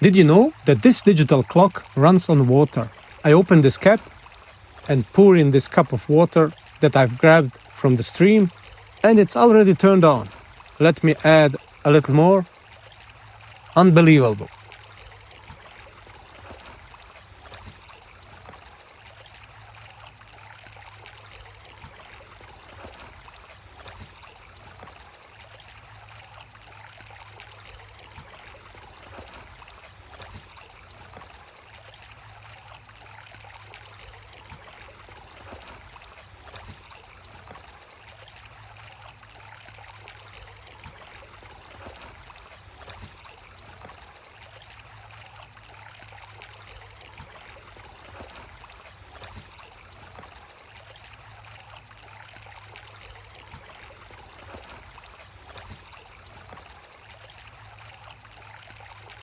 Did you know that this digital clock runs on water? I open this cap and pour in this cup of water that I've grabbed from the stream, and it's already turned on. Let me add a little more. Unbelievable.